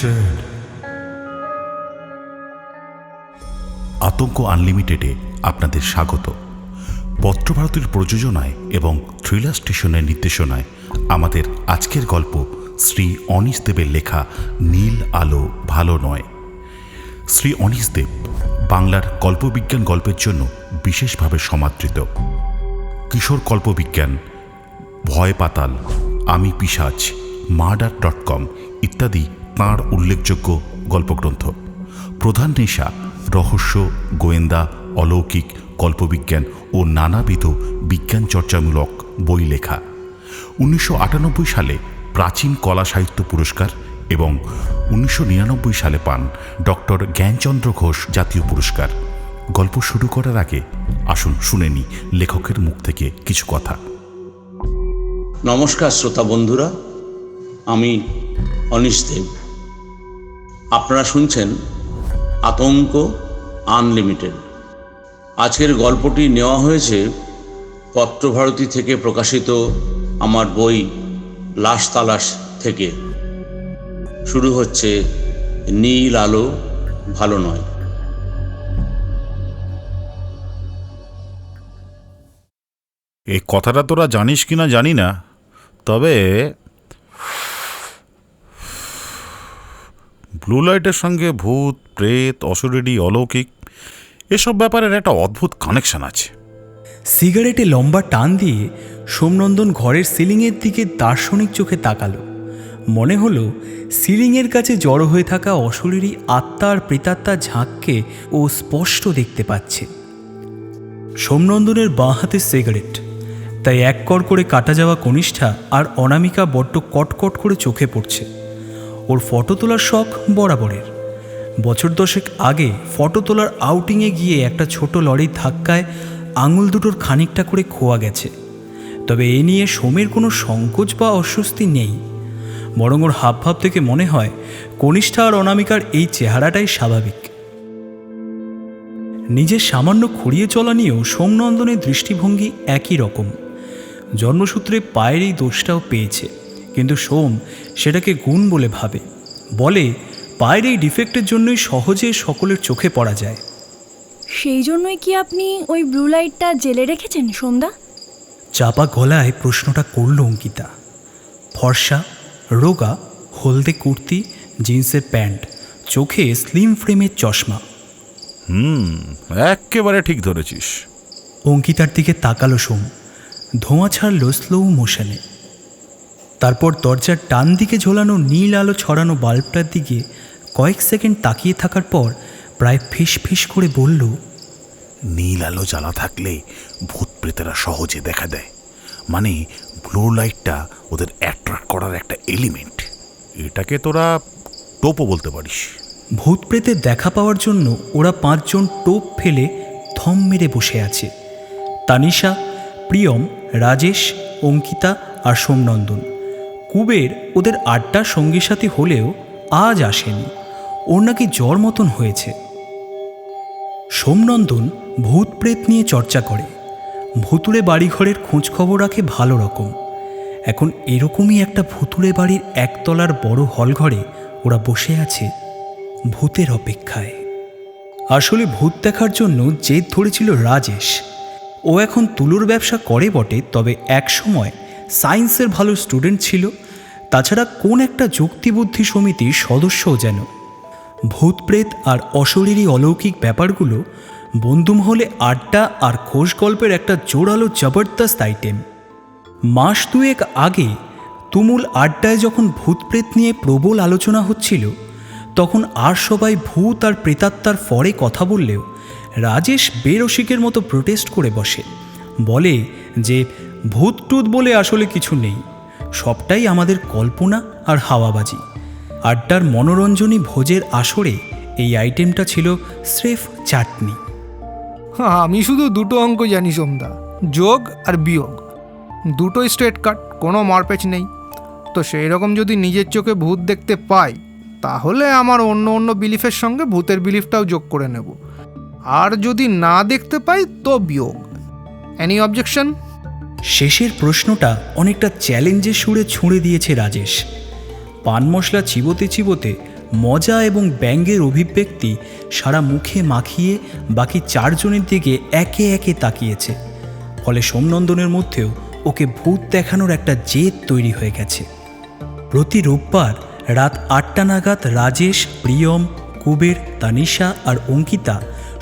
Unlimited. আতঙ্ক আনলিমিটেডে আপনাদের স্বাগত। পত্রভারতীর প্রযোজনায় এবং থ্রিলার স্টেশনের নির্দেশনায় আমাদের আজকের গল্প শ্রী অনীশ দেবের লেখা নীল আলো ভালো নয়। শ্রী অনীশ দেব বাংলার কল্পবিজ্ঞান গল্পের জন্য বিশেষভাবে সমাদৃত। কিশোর কল্পবিজ্ঞান, ভয় পাতাল, আমি পিশাচ, murder.com ইত্যাদি তাঁর উল্লেখযোগ্য গল্পগ্রন্থ। প্রধান নেশা রহস্য, গোয়েন্দা, অলৌকিক, কল্পবিজ্ঞান ও নানাবিধ বিজ্ঞান চর্চামূলক বই লেখা। 1998 সালে প্রাচীন কলা সাহিত্য পুরস্কার এবং 1999 সালে পান ডক্টর জ্ঞানচন্দ্র ঘোষ জাতীয় পুরস্কার। গল্প শুরু করার আগে আসুন শুনে নিই লেখকের মুখ থেকে কিছু কথা। নমস্কার শ্রোতা বন্ধুরা, আমি অনীশ দেব। আপনারা শুনছেন আতঙ্ক আনলিমিটেড। আজকের গল্পটি নেওয়া হয়েছে পত্রভারতী থেকে প্রকাশিত আমার বই লাশ তালাশ থেকে। শুরু হচ্ছে নীল আলো ভালো নয়। এই কথাটা তোরা জানিস কিনা জানি না, তবে ব্লু লাইটের সঙ্গে ভূত, প্রেত, অশরীরী, অলৌকিক এসব ব্যাপারের একটা অদ্ভুত কানেকশন আছে। সিগারেটে লম্বা টান দিয়ে সোমনন্দন ঘরের সিলিংয়ের দিকে দার্শনিক চোখে তাকালো। মনে হলো সিলিংয়ের কাছে জড়ো হয়ে থাকা অশরীরী আত্মা আর প্রেতাত্মার ঝাঁককে ও স্পষ্ট দেখতে পাচ্ছে। সোমনন্দনের বাঁ হাতে সিগারেট, তাই এক কর করে কাটা যাওয়া কনিষ্ঠা আর অনামিকা বড্ড কটকট করে চোখে পড়ছে। ওর ফটো তোলার শখ বরাবরের। বছর দশেক আগে ফটো তোলার আউটিংয়ে গিয়ে একটা ছোট লরির ধাক্কায় আঙুল দুটোর খানিকটা করে খোয়া গেছে। তবে এ নিয়ে সোমের কোনো সংকোচ বা অস্বস্তি নেই, বরং ওর হাবভাব থেকে মনে হয় কনিষ্ঠা আর অনামিকার এই চেহারাটাই স্বাভাবিক। নিজের সামান্য খুঁড়িয়ে চলা নিয়েও সোমনন্দনের দৃষ্টিভঙ্গি একই রকম। জন্মসূত্রে পায়ের এই দোষটাও পেয়েছে, কিন্তু সোম সেটাকে গুণ বলে ভাবে। বলে পায়ের এই ডিফেক্টের জন্যই সহজে সকলের চোখে পড়া যায়। সেই জন্যই কি আপনি ওই ব্লু লাইটটা জেলে রেখেছেন সোমদা? চাপা গলায় প্রশ্নটা করল অঙ্কিতা। ফর্সা, রোগা, হলদে কুর্তি, জিন্সের প্যান্ট, চোখে স্লিম ফ্রেমের চশমা। একেবারে ঠিক ধরেছিস। অঙ্কিতার দিকে তাকালো সোম, ধোঁয়া ছাড়ল স্লো মোশনে। তারপর দরজার ডান দিকে ঝোলানো নীল আলো ছড়ানো বাল্বটার দিকে কয়েক সেকেন্ড তাকিয়ে থাকার পর প্রায় ফিস ফিস করে বলল, নীল আলো জ্বালা থাকলে ভূত প্রেতেরা সহজে দেখা দেয়। মানে ব্লু লাইটটা ওদের অ্যাট্রাক্ট করার একটা এলিমেন্ট। এটাকে তোরা টোপও বলতে পারিস। ভূত প্রেতের দেখা পাওয়ার জন্য ওরা 5 জন টোপ ফেলে থম মেরে বসে আছে। তানিশা, প্রিয়ম, রাজেশ, অঙ্কিতা আর সোমনন্দন। কুবের ওদের আড্ডার সঙ্গী সাথী হলেও আজ আসেনি, ওর নাকি জ্বর মতন হয়েছে। সোমনন্দন ভূত প্রেত নিয়ে চর্চা করে, ভুতুড়ে বাড়িঘরের খোঁজখবর রাখে ভালো রকম। এখন এরকমই একটা ভুতুড়ে বাড়ির একতলার বড় হলঘরে ওরা বসে আছে ভূতের অপেক্ষায়। আসলে ভূত দেখার জন্য জেদ ধরেছিল রাজেশ। ও এখন তুলোর ব্যবসা করে বটে, তবে এক সময় সায়েন্সের ভালো স্টুডেন্ট ছিল। তাছাড়া কোন একটা যুক্তিবুদ্ধি সমিতির সদস্যও যেন। ভূত প্রেত আর অশরীরী অলৌকিক ব্যাপারগুলো বন্ধুমহলে আড্ডা আর খোশ গল্পের একটা জোরালো জবরদস্ত আইটেম। মাস দুয়েক আগে তুমুল আড্ডায় যখন ভূত প্রেত নিয়ে প্রবল আলোচনা হচ্ছিল, তখন আর সবাই ভূত আর প্রেতাত্মার ফরে কথা বললেও রাজেশ বেরসিকের মতো প্রোটেস্ট করে বসে। বলে যে ভূত টুত বলে আসলে কিছু নেই, সবটাই আমাদের কল্পনা আর হাওয়াবাজি। আড্ডার মনোরঞ্জনী ভোজের আসরে এই আইটেমটা ছিল স্রেফ চাটনি। আমি শুধু দুটো অঙ্ক জানি সোমদা, যোগ আর বিয়োগ। দুটোই স্ট্রেট কাট, কোনো মারপ্যাচ নেই। তো সেই রকম যদি নিজের চোখে ভূত দেখতে পাই, তাহলে আমার অন্য অন্য বিলিফের সঙ্গে ভূতের বিলিফটাও যোগ করে নেব। আর যদি না দেখতে পাই তো বিয়োগ। Any objection? শেষের প্রশ্নটা অনেকটা চ্যালেঞ্জের সুরে ছুঁড়ে দিয়েছে রাজেশ। পান মশলা চিবোতে চিবোতে মজা এবং ব্যঙ্গের অভিব্যক্তি সারা মুখে মাখিয়ে বাকি 4 জনের দিকে একে একে তাকিয়েছে। ফলে সোমনন্দনের মধ্যেও ওকে ভূত দেখানোর একটা জেদ তৈরি হয়ে গেছে। প্রতি রোববার রাত 8টা নাগাদ রাজেশ, প্রিয়ম, কুবের, তানিশা আর অঙ্কিতা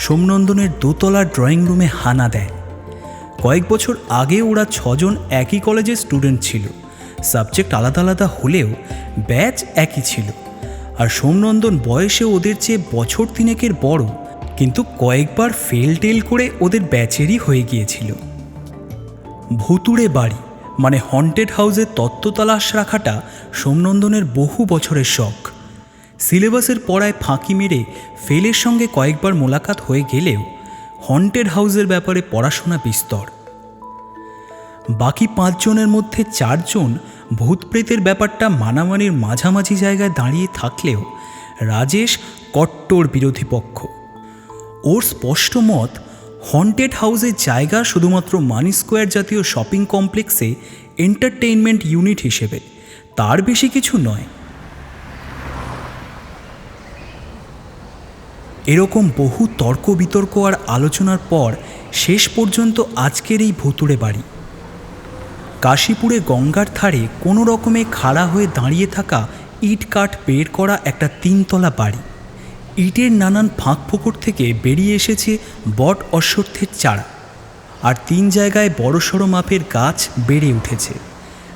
সোমনন্দনের দোতলার ড্রয়িং রুমে হানা দেয়। কয়েক বছর আগে ওরা 6 জন একই কলেজের স্টুডেন্ট ছিল। সাবজেক্ট আলাদা আলাদা হলেও ব্যাচ একই ছিল। আর সোমনন্দন বয়সে ওদের চেয়ে বছর 3 বড়, কিন্তু কয়েকবার ফেল টেল করে ওদের ব্যাচেরই হয়ে গিয়েছিল। ভুতুড়ে বাড়ি মানে হন্টেড হাউসের তত্ত্ব তালাশ রাখাটা সোমনন্দনের বহু বছরের শখ। সিলেবাসের পড়ায় ফাঁকি মেরে ফেলের সঙ্গে কয়েকবার মোলাকাত হয়ে গেলেও হন্টেড হাউসের ব্যাপারে পড়াশোনা বিস্তর। বাকি 5 জনের মধ্যে 4 জন ভূতপ্রেতের ব্যাপারটা মানামানির মাঝামাঝি জায়গায় দাঁড়িয়ে থাকলেও রাজেশ কট্টর বিরোধী পক্ষ। ওর স্পষ্ট মত, হন্টেড হাউসের জায়গা শুধুমাত্র মানি স্কোয়ার জাতীয় শপিং কমপ্লেক্সে এন্টারটেইনমেন্ট ইউনিট হিসেবে, তার বেশি কিছু নয়। এরকম বহু তর্ক বিতর্ক আর আলোচনার পর শেষ পর্যন্ত আজকের এই ভুতুড়ে বাড়ি। কাশীপুরে গঙ্গার ধারে কোনো রকমে খাড়া হয়ে দাঁড়িয়ে থাকা ইট কাঠ বের করা একটা 3 তলা বাড়ি। ইটের নানান ফাঁক ফোকর থেকে বেরিয়ে এসেছে বট অশ্বত্থের চারা, আর 3 জায়গায় বড়সড় মাপের গাছ বেড়ে উঠেছে।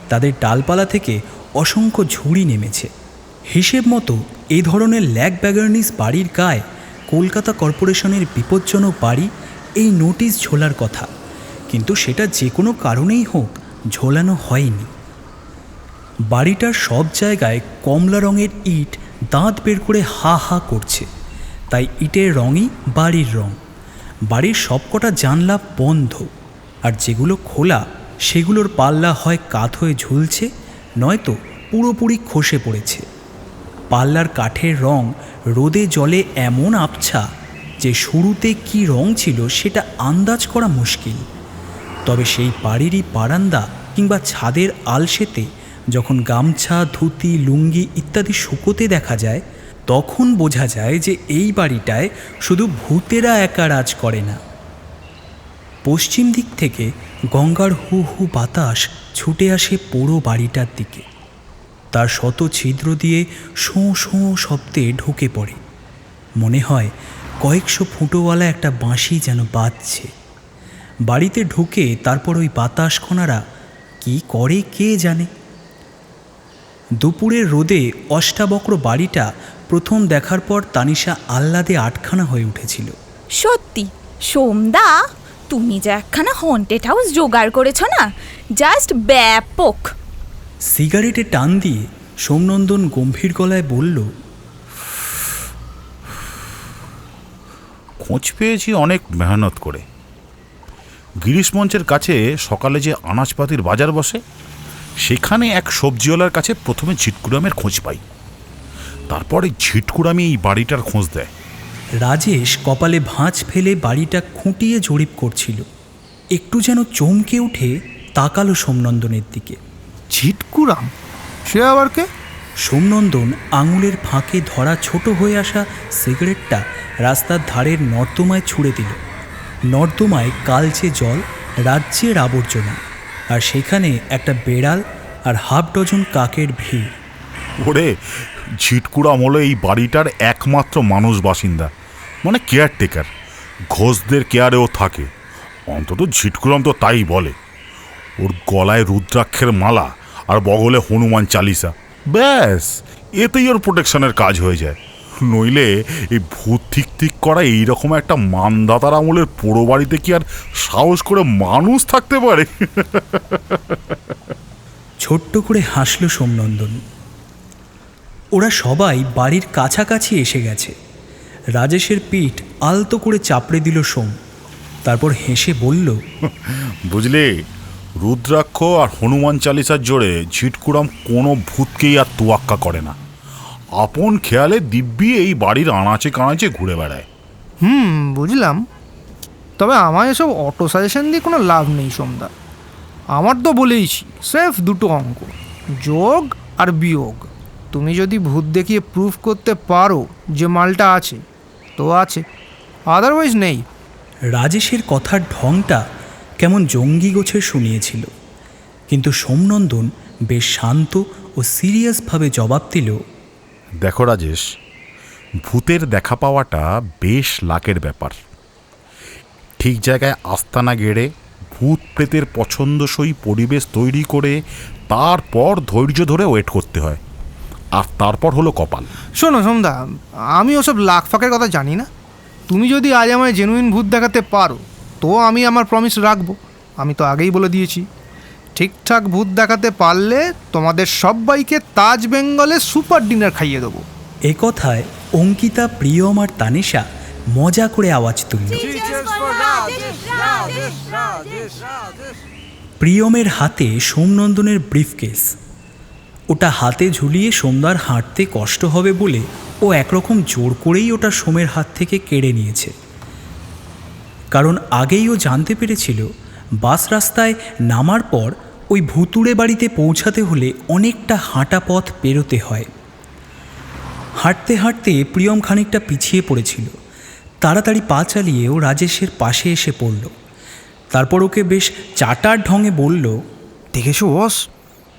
তাদের ডালপালা থেকে অসংখ্য ঝুড়ি নেমেছে। হিসেব মতো এই ধরনের ল্যাক ব্যাগার্নিস বাড়ির গায়ে কলকাতা কর্পোরেশনের বিপজ্জনক বাড়ি এই নোটিশ ঝোলার কথা, কিন্তু সেটা যে কোনো কারণেই হোক ঝোলানো হয়নি। বাড়িটার সব জায়গায় কমলা রঙের ইট দাঁত বের করে হা হা করছে, তাই ইটের রঙই বাড়ির রং। বাড়ির সবকটা জানলা বন্ধ, আর যেগুলো খোলা সেগুলোর পাল্লা হয় কাত হয়ে ঝুলছে, নয়তো পুরোপুরি খসে পড়েছে। পাল্লার কাঠের রং রোদে জলে এমন আবছা যে শুরুতে কি রং ছিল সেটা আন্দাজ করা মুশকিল। তবে সেই বাড়িরই বারান্দা কিংবা ছাদের আলসেতে যখন গামছা, ধুতি, লুঙ্গি ইত্যাদি শুকোতে দেখা যায়, তখন বোঝা যায় যে এই বাড়িটায় শুধু ভূতেরা একা রাজ করে না। পশ্চিম দিক থেকে গঙ্গার হু হু বাতাস ছুটে আসে পুরো বাড়িটার দিকে। তার শত ছিদ্র দিয়ে শোঁ শোঁ শব্দে ঢুকে পড়ে। মনে হয় কয়েকশো ফুটোওয়ালা একটা বাঁশি যেন বাজছে। বাড়িতে ঢুকে তারপর ওই বাতাস কণারা কি করে কে জানে। দুপুরের রোদে অষ্টাবক্র বাড়িটা প্রথম দেখার পর তানিশা আহ্লাদে আটখানা হয়ে উঠেছিল। সত্যি সোমদা, তুমি যে একখানা হন্টেড হাউস জোগাড় করেছো না, জাস্ট ব্যাপক। সিগারেটে টান দিয়ে সোমনন্দন গম্ভীর গলায় বলল, খোঁজ পেয়েছি অনেক মেহনত করে। গিরিশ মঞ্চের কাছে সকালে যে আনাজপাতির বাজার বসে, সেখানে এক সবজিওয়ালার কাছে প্রথমে ঝিটকুরামের খোঁজ পাই। তারপরে ঝিটকুরামি এই বাড়িটার খোঁজ দেয়। রাজেশ কপালে ভাঁজ ফেলে বাড়িটা খুঁটিয়ে জরিপ করছিল। একটু যেন চমকে উঠে তাকালো সোমনন্দনের দিকে। ঝিটকুরাম? সে আবার কে? সোমনন্দন আঙুলের ফাঁকে ধরা ছোট হয়ে আসা সিগারেটটা রাস্তার ধারের নর্দমায় ছুঁড়ে দিল। নর্দমায় কালচে জল, রাজ্যের আবর্জনা, আর সেখানে একটা বেড়াল আর হাফ ডজন কাকের ভিড়। ওরে, ঝিটকুরাম হলো এই বাড়িটার একমাত্র মানুষ বাসিন্দা, মানে কেয়ারটেকার। ঘোষদের কেয়ারেও থাকে, অন্তত ঝিটকুরাম তো তাই বলে। ওর গলায় রুদ্রাক্ষের মালা আর বগলে হনুমান চালিসা, ব্যাস এতেই ওর প্রোটেকশনের কাজ হয়ে যায়। নইলে এই ভূত ঠিক ঠিক করা এইরকম একটা মানদাতার আমলের পোড়ো বাড়িতে কি আর সাহস করে মানুষ থাকতে পারে? ছোট্ট করে হাসল সোমনন্দন। ওরা সবাই বাড়ির কাছাকাছি এসে গেছে। রাজেশের পিঠ আলতো করে চাপড়ে দিল সোম, তারপর হেসে বলল, বুঝলি, রুদ্রাক্ষ আর হনুমান চালিসার জোরে ঝিটকুরাম কোনো ভূতকেই আর তোয়াক্কা করে না। আপন খেয়ালে দিব্যি এই বাড়ির আনাচে কানাচে ঘুরে বেড়ায়। বুঝলাম। তবে আমার এসব অটো সাজেশন দিয়ে কোনো লাভ নেই সোমদা। আমার তো বলেইছি, স্রেফ 2 অঙ্ক, যোগ আর বিয়োগ। তুমি যদি ভূত দেখিয়ে প্রুফ করতে পারো যে মালটা আছে তো আছে, আদারওয়াইজ নেই। রাজেশের কথার ঢংটা কেমন জঙ্গি গোছের শুনিয়েছিল, কিন্তু সোমনন্দন বেশ শান্ত ও সিরিয়াসভাবে জবাব দিল, দেখো রাজেশ, ভূতের দেখা পাওয়াটা বেশ লাকের ব্যাপার। ঠিক জায়গায় আস্তানা গেড়ে ভূত প্রেতের পছন্দসই পরিবেশ তৈরি করে তারপর ধৈর্য ধরে ওয়েট করতে হয়, আর তারপর হলো কপাল। শোনো সোমদা, আমি ওসব লাখ ফাঁকের কথা জানি না। তুমি যদি আজ আমায় জেনুইন ভূত দেখাতে পারো তো আমি আমার প্রমিস রাখবো। আমি তো আগেই বলে দিয়েছি, ঠিকঠাক ভূত দেখাতে পারলে তোমাদের সবাইকে তাজ বেঙ্গলে সুপার ডিনার খাইয়ে দেবো। এ কথায় অঙ্কিতা, প্রিয়ম আর তানিশা মজা করে আওয়াজ তুলল। প্রিয়মের হাতে সোমনন্দনের ব্রিফকেস। ওটা হাতে ঝুলিয়ে সোমদার হাঁটতে কষ্ট হবে বলে ও একরকম জোর করেই ওটা সোমের হাত থেকে কেড়ে নিয়েছে, কারণ আগেই ও জানতে পেরেছিল বাস রাস্তায় নামার পর ওই ভুতুড়ে বাড়িতে পৌঁছাতে হলে অনেকটা হাঁটা পথ পেরোতে হয়। হাঁটতে হাঁটতে প্রিয়ম খানিকটা পিছিয়ে পড়েছিল। তাড়াতাড়ি পা চালিয়ে ও রাজেশের পাশে এসে পড়ল। তারপর ওকে বেশ চাটার ঢঙে বলল, দেখেছো বস,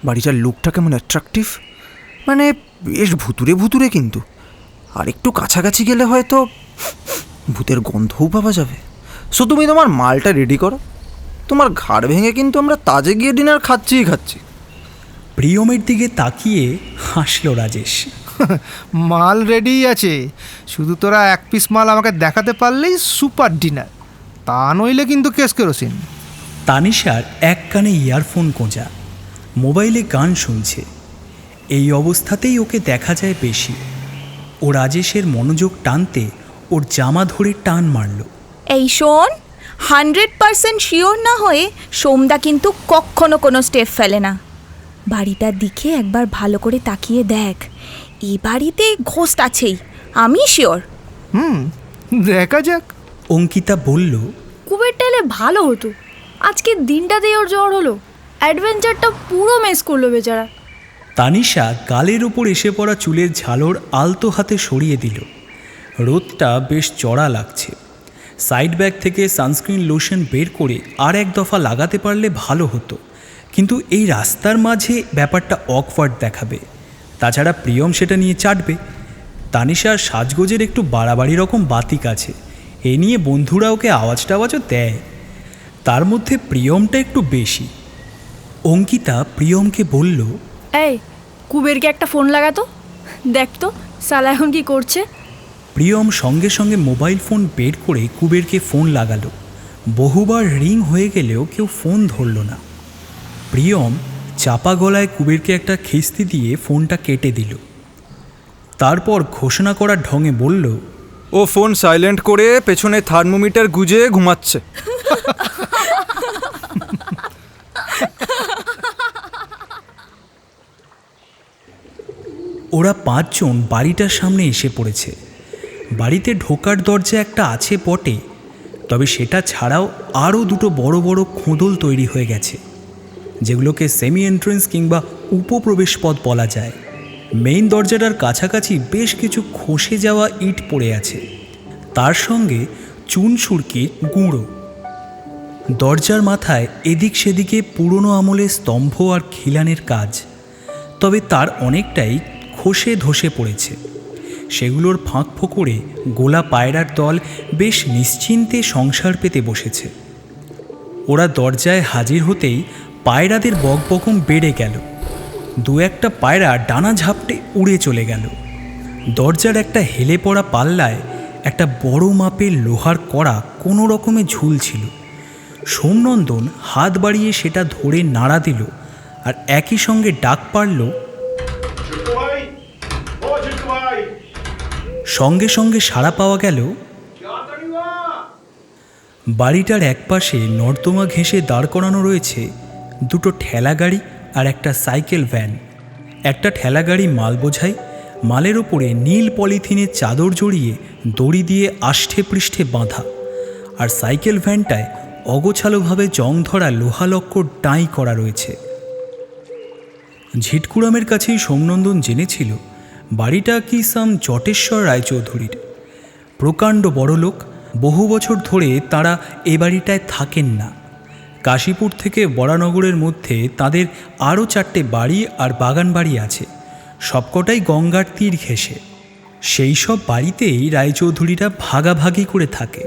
বাড়িটার লুকটা কেমন অ্যাট্রাকটিভ, মানে বেশ ভুতুরে ভুতুরে, কিন্তু আর একটু কাছাকাছি গেলে হয়তো ভূতের গন্ধও পাওয়া যাবে। সো তুমি তোমার মালটা রেডি করো, তোমার ঘাড় ভেঙে কিন্তু আমরা তাজে গিয়ে ডিনার খাচ্ছি। প্রিয়মের দিকে তাকিয়ে হাসল রাজেশ। মাল রেডিই আছে, শুধু তোরা এক পিস মাল আমাকে দেখাতে পারলেই সুপার ডিনার, তা নইলে কিন্তু কেস কেরোসিন। তানিশার এক কানে ইয়ারফোন গোঁজা, মোবাইলে গান শুনছে। এই অবস্থাতেই ওকে দেখা যায় বেশি। ও রাজেশের মনোযোগ টানতে ওর জামা ধরে টান মারল। এই শোন, 100% শিওর না হয়ে সোমদা কিন্তু কখনো কোনো স্টেপ ফেলে না। বাড়িটার দিকে একবার ভালো করে তাকিয়ে দেখ, এই বাড়িতে ঘোস্ট আছেই, আমি শিওর। দেখা যাক। অঙ্কিতা বলল, কুবেরটা এলে ভালো হতো, আজকে দিনটাতেই ওর জ্বর হলো, অ্যাডভেঞ্চারটা পুরো মিস করলো বেচারা। তানিশা গালের ওপর এসে পড়া চুলের ঝালর আলতো হাতে সরিয়ে দিল। রোদটা বেশ চড়া লাগছে। সাইড ব্যাগ থেকে সানস্ক্রিন লোশন বের করে আর এক দফা লাগাতে পারলে ভালো হতো, কিন্তু এই রাস্তার মাঝে ব্যাপারটা অকওয়ার্ড দেখাবে। তাছাড়া প্রিয়ম সেটা নিয়ে চাটবে। তানিশার সাজগোজের একটু বাড়াবাড়ি রকম বাতিক আছে, এ নিয়ে বন্ধুরা ওকে আওয়াজ টাওয়াজও দেয়। তার মধ্যে প্রিয়মটা একটু বেশি। অঙ্কিতা প্রিয়মকে বলল, এই কুবেরকে একটা ফোন লাগাতো, দেখতো সালা এখন কি করছে। প্রিয়ম সঙ্গে সঙ্গে মোবাইল ফোন বের করে কুবেরকে ফোন লাগালো। বহুবার রিং হয়ে গেলেও কেউ ফোন ধরল না। প্রিয়ম চাপা গলায় কুবেরকে একটা খিস্তি দিয়ে ফোনটা কেটে দিল। তারপর ঘোষণা করার ঢঙে বলল, ও ফোন সাইলেন্ট করে পেছনে থার্মোমিটার গুজে ঘুমাচ্ছে। ওরা 5 জন বাড়িটার সামনে এসে পড়েছে। বাড়িতে ঢোকার দরজা একটা আছে বটে, তবে সেটা ছাড়াও আরও দুটো বড় বড় খোঁদল তৈরি হয়ে গেছে, যেগুলোকে সেমি এন্ট্রেন্স কিংবা উপপ্রবেশ পথ বলা যায়। মেইন দরজাটার কাছাকাছি বেশ কিছু খসে যাওয়া ইট পড়ে আছে, তার সঙ্গে চুন সুরকির গুঁড়ো। দরজার মাথায় এদিক সেদিকে পুরনো আমলের স্তম্ভ আর খিলানের কাজ, তবে তার অনেকটাই খসে ধসে পড়েছে। সেগুলোর ফাঁক ফোকরে গোলা পায়রার দল বেশ নিশ্চিন্তে সংসার পেতে বসেছে। ওরা দরজায় হাজির হতেই পায়রাদের বকবকম বেড়ে গেল। 2-1টা পায়রা ডানা ঝাপটে উড়ে চলে গেল। দরজার একটা হেলে পড়া পাল্লায় একটা বড় মাপের লোহার কড়া কোনো রকমে ঝুলছিল। সোমনন্দন হাত বাড়িয়ে সেটা ধরে নাড়া দিল, আর একই সঙ্গে ডাক পাড়ল, সঙ্গে সঙ্গে সাড়া পাওয়া গেল। বাড়িটার একপাশে নর্দমা ঘেঁষে দাঁড় করানো রয়েছে দুটো ঠেলা গাড়ি আর একটা সাইকেল ভ্যান। একটা ঠেলা গাড়ি মাল বোঝাই, মালের ওপরে নীল পলিথিনের চাদর জড়িয়ে দড়ি দিয়ে আষ্ঠে পৃষ্ঠে বাঁধা, আর সাইকেল ভ্যানটায় অগোছালোভাবে জং ধরা লোহালক্কর ডাঁই করা রয়েছে। ঝিটকুরামের কাছেই সোমনন্দন জেনেছিল বাড়িটা কি সাম জটেশ্বর রায়চৌধুরীর। প্রকাণ্ড বড়লোক, বহু বছর ধরে তারা এ বাড়িটায় থাকেন না। কাশীপুর থেকে বরানগরের মধ্যে তাদের আরও 4টে বাড়ি আর বাগান বাড়ি আছে, সবকটাই গঙ্গার তীর ঘেঁষে। সেই সব বাড়িতেই রায়চৌধুরীরা ভাগাভাগি করে থাকে।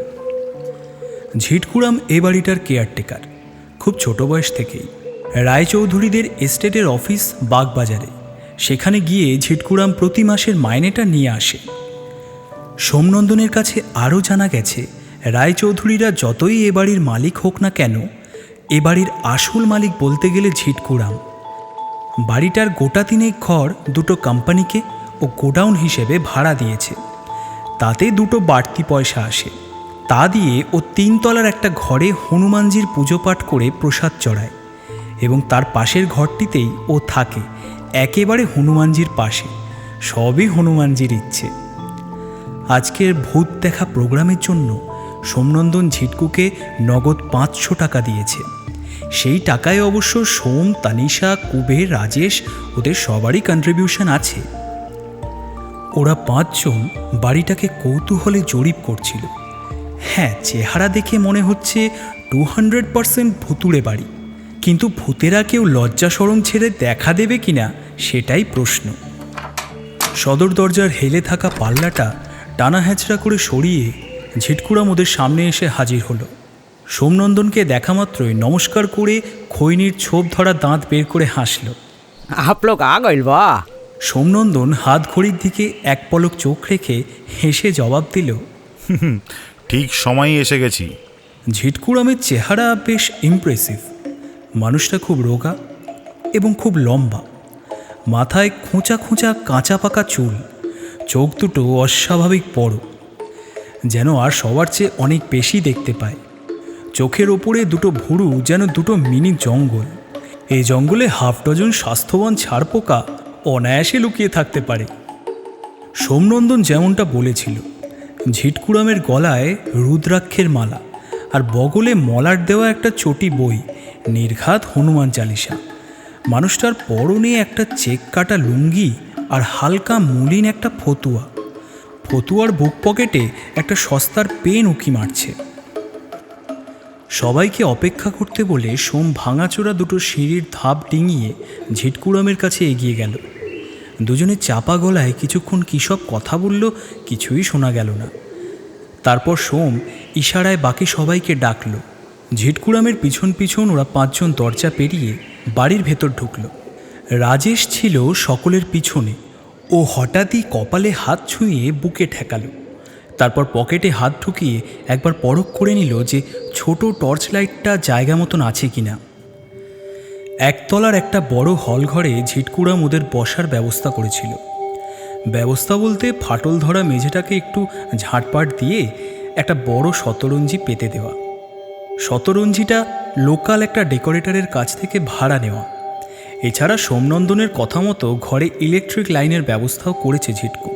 ঝিটকুরাম এ বাড়িটার কেয়ারটেকার, খুব ছোট বয়স থেকেই। রায়চৌধুরীদের এস্টেটের অফিস বাগবাজারে, সেখানে গিয়ে ঝিটকুরাম প্রতি মাসের মাইনেটা নিয়ে আসে। সোমনন্দনের কাছে আরও জানা গেছে, রায়চৌধুরীরা যতই এ বাড়ির মালিক হোক না কেন, এ বাড়ির আসল মালিক বলতে গেলে ঝিটকুরাম। বাড়িটার গোটা 3 ঘর 2টো কোম্পানিকে ও গোডাউন হিসেবে ভাড়া দিয়েছে। তাতে 2টো বাড়তি পয়সা আসে। তা দিয়ে ও 3 তলার একটা ঘরে হনুমানজির পুজো পাঠ করে প্রসাদ চড়ায়, এবং তার পাশের ঘরটিতেই ও থাকে, একেবারে হনুমানজির পাশে। সবই হনুমানজির ইচ্ছে। আজকের ভূত দেখা প্রোগ্রামের জন্য সোমনন্দন ঝিটকুকে নগদ 500 টাকা দিয়েছে। সেই টাকায় অবশ্য সোম, তানিশা, কুবের, রাজেশ ওদের সবারই কন্ট্রিবিউশন আছে। ওরা 5 জন বাড়িটাকে কৌতূহলে জরিপ করছিল। হ্যাঁ, চেহারা দেখে মনে হচ্ছে 200% ভুতুড়ে বাড়ি, কিন্তু ভূতেরা কেউ লজ্জা শরম ছেড়ে দেখা দেবে কিনা সেটাই প্রশ্ন। সদর দরজার হেলে থাকা পাল্লাটা টানা হ্যাচড়া করে সরিয়ে ঝিটকুরাম ওদের সামনে এসে হাজির হলো। সোমনন্দনকে দেখা মাত্রই নমস্কার করে খৈনির ছোপ ধরা দাঁত বের করে হাসল। आप लोग आ गइल बा। সোমনন্দন হাত ঘড়ির দিকে এক পলক চোখ রেখে হেসে জবাব দিল, ঠিক সময়ই এসে গেছি। ঝিটকুরামের চেহারা বেশ ইমপ্রেসিভ। মানুষটা খুব রোগা এবং খুব লম্বা, মাথায় খোঁচা খোঁচা কাঁচা পাকা চুল, চোখ দুটো অস্বাভাবিক বড়, যেন আর সবার চেয়ে অনেক বেশি দেখতে পায়। চোখের ওপরে 2টো ভুরু যেন 2টো মিনি জঙ্গল। এই জঙ্গলে 6 ডজন স্বাস্থ্যবান ছারপোকা অনায়াসে লুকিয়ে থাকতে পারে। সোমনন্দন যেমনটা বলেছিল, ঝিটকুরামের গলায় রুদ্রাক্ষের মালা আর বগলে মলার দেওয়া একটা চটি বই, নির্ঘাত হনুমান চালিসা। মানুষটার পরনে একটা চেক কাটা লুঙ্গি আর হালকা মলিন একটা ফতুয়া। ফতুয়ার বুক পকেটে একটা সস্তার পেন উঁকি মারছে। সবাইকে অপেক্ষা করতে বলে সোম ভাঙাচোরা 2টো সিঁড়ির ধাপ ডিঙিয়ে ঝিটকুরামের কাছে এগিয়ে গেল। দুজনে চাপা গলায় কিছুক্ষণ কী সব কথা বলল, কিছুই শোনা গেল না। তারপর সোম ইশারায় বাকি সবাইকে ডাকল। ঝিটকুরামের পিছন পিছন ওরা 5 জন দরজা পেরিয়ে বাড়ির ভেতর ঢুকল। রাজেশ ছিল সকলের পিছনে। ও হঠাৎই কপালে হাত ছুঁয়ে বুকে ঠেকালো। তারপর পকেটে হাত ঢুকিয়ে একবার পরখ করে নিল যে ছোট টর্চ লাইটটা জায়গা মতন আছে কিনা। একতলার একটা বড় হল ঘরে ঝিটকুরাম ওদের বসার ব্যবস্থা করেছিল। ব্যবস্থা বলতে ফাটল ধরা মেঝেটাকে একটু ঝাঁটপাট দিয়ে একটা বড় শতরঞ্জি পেতে দেওয়া। শতরঞ্জিটা লোকাল একটা ডেকোরেটরের কাছ থেকে ভাড়া নেওয়া। এছাড়া সোমনন্দনের কথা মতো ঘরে ইলেকট্রিক লাইনের ব্যবস্থাও করেছে ঝিটকু।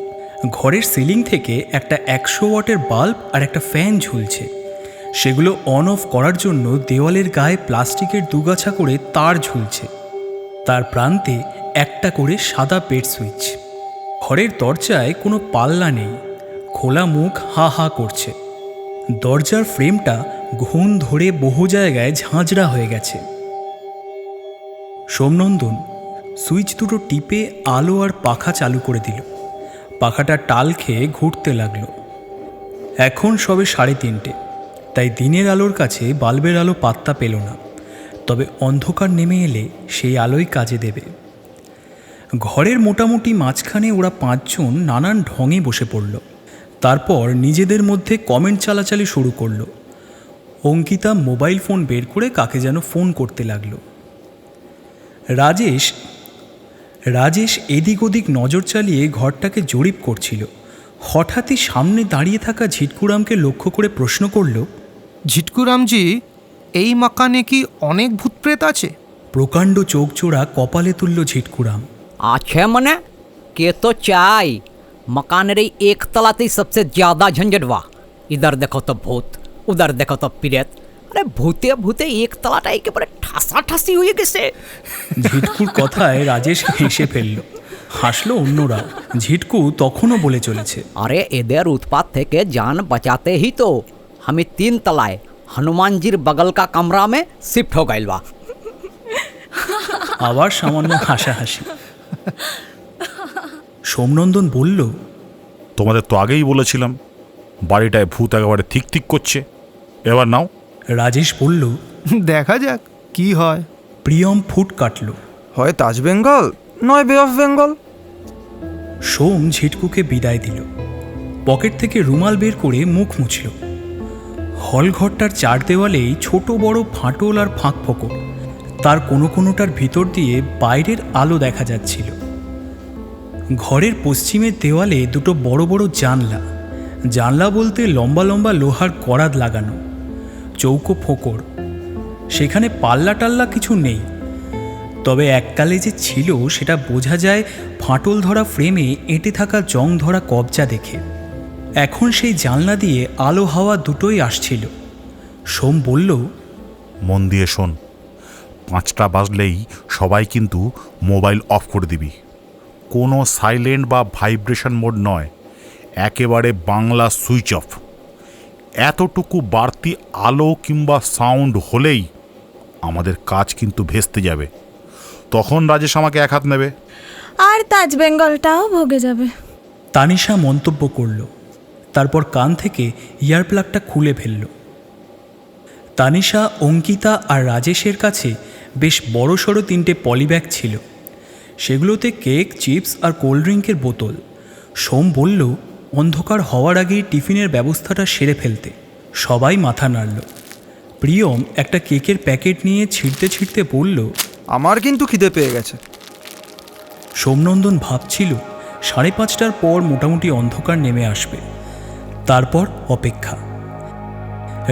ঘরের সিলিং থেকে একটা 100 ওয়াটের বাল্ব আর একটা ফ্যান ঝুলছে। সেগুলো অন অফ করার জন্য দেওয়ালের গায়ে প্লাস্টিকের দুগাছা করে তার ঝুলছে। তার প্রান্তে একটা করে সাদা বেড সুইচ। ঘরের দরজায় কোনো পাল্লা নেই, খোলা মুখ হা হা করছে। দরজার ফ্রেমটা ঘুণ ধরে বহু জায়গায় ঝাঁঝরা হয়ে গেছে। সোমনন্দন সুইচ দুটো টিপে আলো আর পাখা চালু করে দিল। পাখাটা টাল খেয়ে ঘুরতে লাগলো। এখন সবে 3:30, তাই দিনের আলোর কাছে বাল্বের আলো পাত্তা পেল না। তবে অন্ধকার নেমে এলে সেই আলোই কাজে দেবে। ঘরের মোটামুটি মাঝখানে ওরা 5 জন নানান ঢঙে বসে পড়ল। তারপর নিজেদের মধ্যে কমেন্ট চালাচালি শুরু করলো। অঙ্কিতা মোবাইল ফোন বের করে কাকে যেন ফোন করতে লাগলো। রাজেশ এদিক ওদিক নজর চালিয়ে ঘরটাকে জরিপ করছিল। হঠাৎই সামনে দাঁড়িয়ে থাকা ঝিটকুরামকে লক্ষ্য করে প্রশ্ন করল, ঝিটকুরামজি, এই মাকানে কি অনেক ভূতপ্রেত আছে? প্রকাণ্ড চোখ জোড়া কপালে তুলল ঝিটকুরাম। आछे मने के तो चाय मकान रे एक तलाते सबसे ज्यादा झंझट हुआ। इधर देखो तो भूत, उधर देखो तो प्रेत, আরে ভূতে ভূতে একতলাটা একেবারে ঠাসাঠাসি হয়ে গেছে। ঝিটকুর কথায় রাজেশ হেসে ফেলল, হাসলো অন্যরা। ঝিটকু তখনও বলে চলেছে, अरे इधर उत्पात थे के जान बचाते ही तो हमें 3 तलाए हनुमान जीर बगल का कमरा में शिफ्ट हो गइल बा। আবার সামান্য হাসাহাসি। সোমনন্দন বলল, তোমাদের তো আগেই বলেছিলাম বাড়িটায় ভূত একেবারে ঠিক ঠিক করছে, এবার নাও। রাজেশ বলল। দেখা যাক কি হয়। প্রিয়ম ফুট কাটল। হয় তাজ বেঙ্গল নয় বে অফ বেঙ্গল। সোম ঝিটকুকে বিদায় দিল। পকেট থেকে রুমাল বের করে মুখ মুছল। হলঘরটার চার দেওয়ালেই ছোট বড় ফাটল আর ফাঁক ফোকর। তার কোনো কোনোটার ভিতর দিয়ে বাইরের আলো দেখা যাচ্ছিল। ঘরের পশ্চিমের দেওয়ালে দুটো বড় বড় জানলা। জানলা বলতে লম্বা লম্বা লোহার করাত লাগানো, চৌকো ফোকর। সেখানে পাল্লা টাল্লা কিছু নেই, তবে এককালে যে ছিল সেটা বোঝা যায় ফাটল ধরা ফ্রেমে এঁটে থাকা জং ধরা কবজা দেখে। এখন সেই জানলা দিয়ে আলো হাওয়া দুটোই আসছিল। সোম বলল, মন দিয়ে শোন, 5টা বাজলেই সবাই কিন্তু মোবাইল অফ করে দিবি। কোনো সাইলেন্ট বা ভাইব্রেশন মোড নয়, একেবারে বাংলা সুইচ অফ। এতটুকু বাড়তি আলো কিংবা সাউন্ড হলেই আমাদের কাজ কিন্তু ভেস্তে যাবে। তখন রাজেশ আমাকে এক হাত নেবে। আর তাজ বেঙ্গলটাও ভোগে যাবে। তানিশা মন্তব্য করল, তারপর কান থেকে ইয়ার প্লাগটা খুলে ফেলল। তানিশা, অঙ্কিতা আর রাজেশের কাছে বেশ বড়সড় 3টে পলিব্যাগ ছিল। সেগুলোতে কেক, চিপস আর কোল্ড ড্রিঙ্কের বোতল। সোম বলল অন্ধকার হওয়ার আগেই টিফিনের ব্যবস্থাটা সেরে ফেলতে। সবাই মাথা নাড়ল। প্রিয়ম একটা কেকের প্যাকেট নিয়ে ছিঁড়তে ছিঁড়তে বলল, আমার কিন্তু খিদে পেয়ে গেছে। সোমনন্দন ভাবছিল 5:30টার পর মোটামুটি অন্ধকার নেমে আসবে। তারপর অপেক্ষা।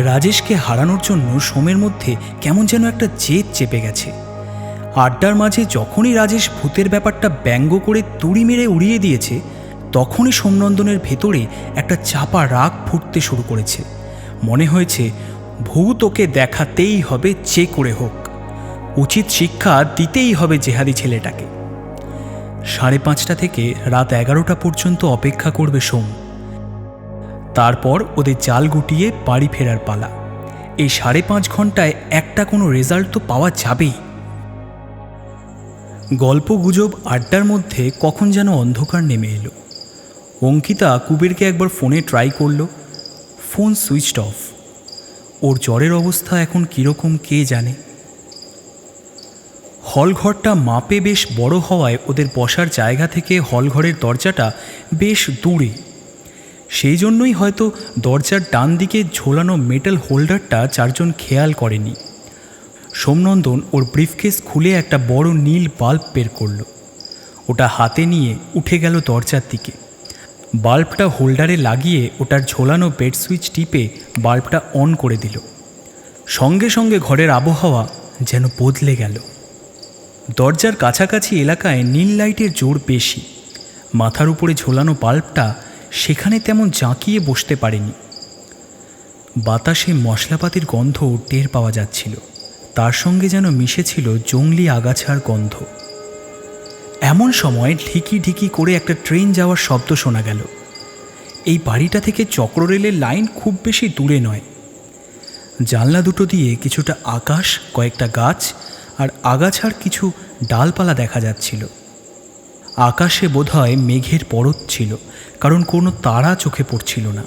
রাজেশকে হারানোর জন্য সোমের মধ্যে কেমন যেন একটা জেদ চেপে গেছে। আড্ডার মাঝে যখনই রাজেশ ভূতের ব্যাপারটা ব্যঙ্গ করে তুড়ি মেরে উড়িয়ে দিয়েছে, তখনই সোমনন্দনের ভেতরে একটা চাপা রাগ ফুটতে শুরু করেছে। মনে হয়েছে ভূত ওকে দেখাতেই হবে, যে করে হোক। উচিত শিক্ষা দিতেই হবে জেহাদি ছেলেটাকে। 5:30 থেকে রাত 11টা পর্যন্ত অপেক্ষা করবে সোম। তারপর ওদের জাল গুটিয়ে বাড়ি ফেরার পালা। এই 5.5 ঘন্টায় একটা কোনো রেজাল্ট তো পাওয়া যাবেই। গল্প গুজব আড্ডার মধ্যে কখন যেন অন্ধকার নেমে এলো। অঙ্কিতা কুবেরকে একবার ফোনে ট্রাই করলো, ফোন সুইচড অফ। ওর জ্বরের অবস্থা এখন কীরকম কে জানে। হলঘরটা মাপে বেশ বড় হওয়ায় ওদের বসার জায়গা থেকে হলঘরের দরজাটা বেশ দূরে। সেই জন্যই হয়তো দরজার ডান দিকে ঝোলানো মেটাল হোল্ডারটা 4 জন খেয়াল করেনি। সোমনন্দন ওর ব্রিফকেস খুলে একটা বড় নীল বাল্ব বের করল। ওটা হাতে নিয়ে উঠে গেল দরজার দিকে। বাল্বটা হোল্ডারে লাগিয়ে ওটার ঝোলানো বেড সুইচ টিপে বাল্বটা অন করে দিল। সঙ্গে সঙ্গে ঘরের আবহাওয়া যেন বদলে গেল। দরজার কাছাকাছি এলাকায় নীল লাইটের জোর বেশি। মাথার উপরে ঝোলানো বাল্বটা সেখানে তেমন জাঁকিয়ে বসতে পারেনি। বাতাসে মশলাপাতির গন্ধ টের পাওয়া যাচ্ছিল, তার সঙ্গে যেন মিশেছিল জংলি আগাছার গন্ধ। এমন সময় ঢিকি ঢিকি করে একটা ট্রেন যাওয়ার শব্দ শোনা গেল। এই বাড়িটা থেকে চক্ররেলের লাইন খুব বেশি দূরে নয়। জানলা দুটো দিয়ে কিছুটা আকাশ, কয়েকটা গাছ আর আগাছার কিছু ডালপালা দেখা যাচ্ছিল। আকাশে বোধহয় মেঘের পরত ছিল, কারণ কোনো তারা চোখে পড়ছিল না।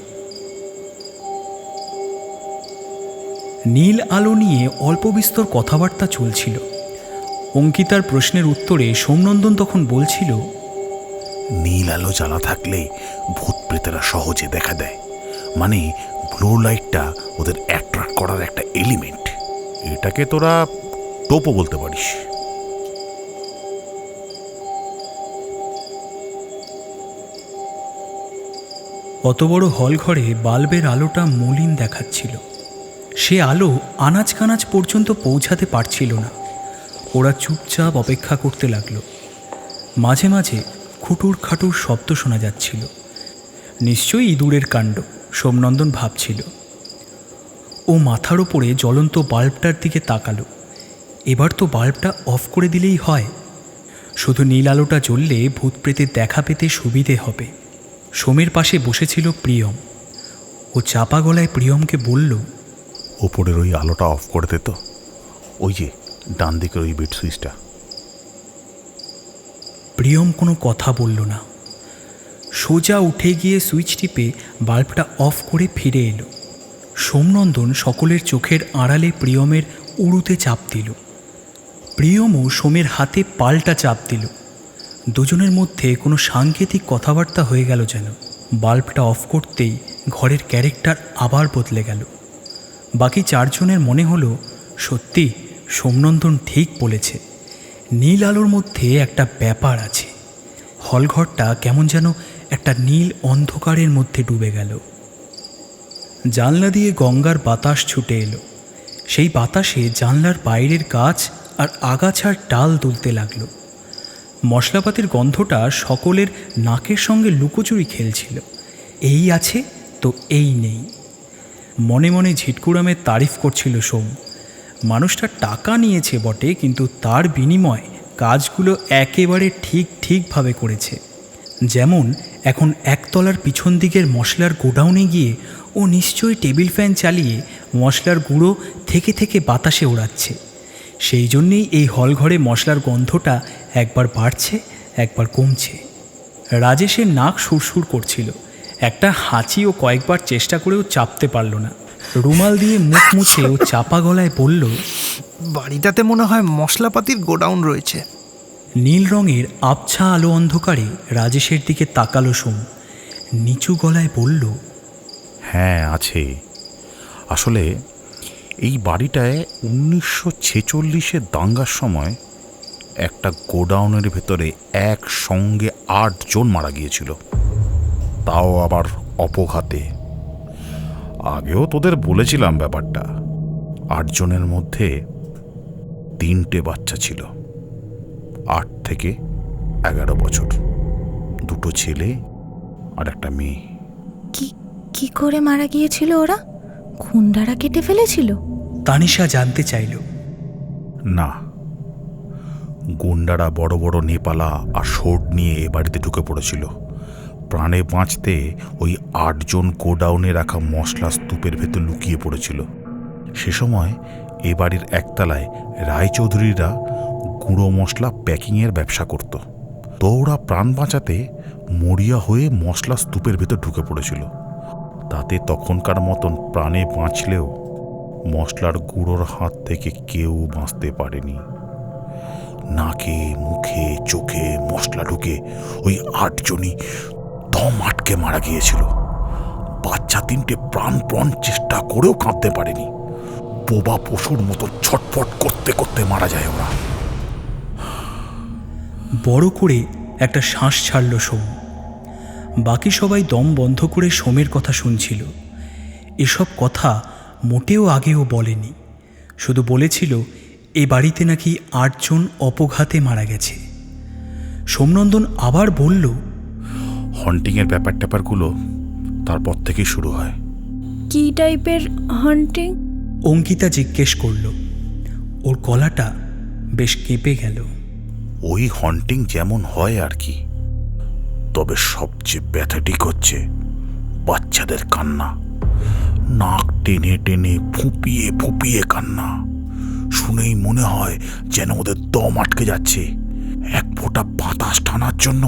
নীল আলো নিয়ে অল্প বিস্তর কথাবার্তা চলছিল। অঙ্কিতার প্রশ্নের উত্তরে সোমনন্দন তখন বলছিল, নীল আলো জ্বালা থাকলে ভূত প্রেতেরা সহজে দেখা দেয়। মানে ব্লু লাইটটা ওদের অ্যাট্রাক্ট করার একটা এলিমেন্ট। এটাকে তোরা টোপও বলতে পারিস। অত বড় হল ঘরে বাল্বের আলোটা মলিন দেখাচ্ছিল। সে আলো আনাজ কানাজ পর্যন্ত পৌঁছাতে পারছিল না। ওরা চুপচাপ অপেক্ষা করতে লাগলো। মাঝে মাঝে খুটুর খাটুর শব্দ শোনা যাচ্ছিল। নিশ্চয়ই ইঁদুরের কাণ্ড, সোমনন্দন ভাবছিল। ও মাথার ওপরে জ্বলন্ত বাল্বটার দিকে তাকালো। এবার তো বাল্বটা অফ করে দিলেই হয়, শুধু নীল আলোটা জ্বললে ভূত প্রেতের দেখা পেতে সুবিধে হবে। সোমের পাশে বসেছিল প্রিয়ম। ও চাপা গলায় প্রিয়মকে বলল, ওপরের ওই আলোটা অফ করে দে তো, ওই যে ডান দিকের ওই বেড সুইচটা। প্রিয়ম কোনো কথা বলল না। সোজা উঠে গিয়ে সুইচ টিপে বাল্বটা অফ করে ফিরে এলো। সোমনন্দন সকলের চোখের আড়ালে প্রিয়মের উড়ুতে চাপ দিল। প্রিয়মও সোমের হাতে পাল্টা চাপ দিল। দুজনের মধ্যে কোনো সাংকেতিক কথাবার্তা হয়ে গেল যেন। বাল্বটা অফ করতেই ঘরের ক্যারেক্টার আবার বদলে গেল। বাকি চারজনের মনে হলো সত্যি সোমনন্দন ঠিক বলেছে, নীল আলোর মধ্যে একটা ব্যাপার আছে। হলঘরটা কেমন যেন একটা নীল অন্ধকারের মধ্যে ডুবে গেল। জানলা দিয়ে গঙ্গার বাতাস ছুটে এলো। সেই বাতাসে জানলার বাইরের গাছ আর আগাছার ডাল দুলতে লাগলো। মশলাপাতির গন্ধটা সকলের নাকের সঙ্গে লুকোচুরি খেলছিল। এই আছে তো এই নেই। মনে মনে ঝিটকুরামের তারিফ করছিল সোম। মানুষটা টাকা নিয়েছে বটে, কিন্তু তার বিনিময়ে কাজগুলো একেবারে ঠিকভাবে করেছে। যেমন এখন একতলার পিছন দিকের মশলার গোডাউনে গিয়ে ও নিশ্চয়ই টেবিল ফ্যান চালিয়ে মশলার গুঁড়ো থেকে বাতাসে ওড়াচ্ছে। সেই জন্যেই এই হলঘরে মশলার গন্ধটা একবার বাড়ছে একবার কমছে। রাজেশের নাক সুরসুর করছিল। একটা হাঁচিও কয়েকবার চেষ্টা করেও চাপতে পারল না। রুমাল দিয়ে মুখ মুছে ও চাপা গলায় বলল, বাড়িটাতে মনে হয় মশলাপাতির গোডাউন রয়েছে। নীল রঙের আবছা আলো অন্ধকারে রাজেশের দিকে তাকালো সোম। নিচু গলায় বলল, হ্যাঁ আছে। আসলে এই বাড়িটায় 1946-এ দাঙ্গার সময় একটা গোডাউনের ভেতরে একসঙ্গে 8 জন মারা গিয়েছিল, তাও আবার অপঘাতে। আগেও তোদের বলেছিলাম ব্যাপারটা। 8 জনের মধ্যে 3টে বাচ্চা ছিল, 8 থেকে 11 বছর, 2টো ছেলে আর একটা মেয়ে। কি করে মারা গিয়েছিল ওরা? খুন্ডারা কেটে ফেলেছিল? তানিশা জানতে চাইল। না, গুন্ডারা বড় বড় নেপালা আর শোট নিয়ে এ বাড়িতে ঢুকে পড়েছিল। প্রাণে বাঁচতে ওই 8 জন গোডাউনে রাখা মশলা স্তূপের ভেতর লুকিয়ে পড়েছিল। সে সময় এ বাড়ির একতলায় রায়চৌধুরীরা গুঁড়ো মশলা প্যাকিংয়ের ব্যবসা করত। তো ওরা প্রাণ বাঁচাতে মরিয়া হয়ে মশলা স্তূপের ভেতর ঢুকে পড়েছিল। তাতে তখনকার মতন প্রাণে বাঁচলেও মশলার গুঁড়োর হাত থেকে কেউ বাঁচতে পারেনি। নাকে মুখে চোখে মশলা ঢুকে ওই 8 জনই দম আটকে মারা গিয়েছিল। বাচ্চা 3টে প্রাণপণ চেষ্টা করেও কাঁদতে পারেনি। বোবা পশুর মতো ছটফট করতে করতে মারা যায় ওরা। বড় করে একটা শ্বাস ছাড়ল সোম। বাকি সবাই দম বন্ধ করে সোমের কথা শুনছিল। এসব কথা মোটেও আগেও বলেনি, শুধু বলেছিল এ বাড়িতে নাকি 8 জন অপঘাতে মারা গেছে। সোমনন্দন আবার বলল, হন্টিংয়ের ব্যাপারগুলো তারপর থেকেই শুরু হয়। কি টাইপের হান্টিং? অঙ্কিতা জিজ্ঞেস করল। ওর গলাটা বেশ কেঁপে গেল। ওই হন্টিং যেমন হয় আর কি, তবে সবচেয়ে প্যাথেটিক হচ্ছে বাচ্চাদের কান্না। নাক টেনে টেনে ফুঁপিয়ে ফুঁপিয়ে কান্না। শুনেই মনে হয় যেন ওদের দম আটকে যাচ্ছে। এক ফোঁটা বাতাস টানার জন্য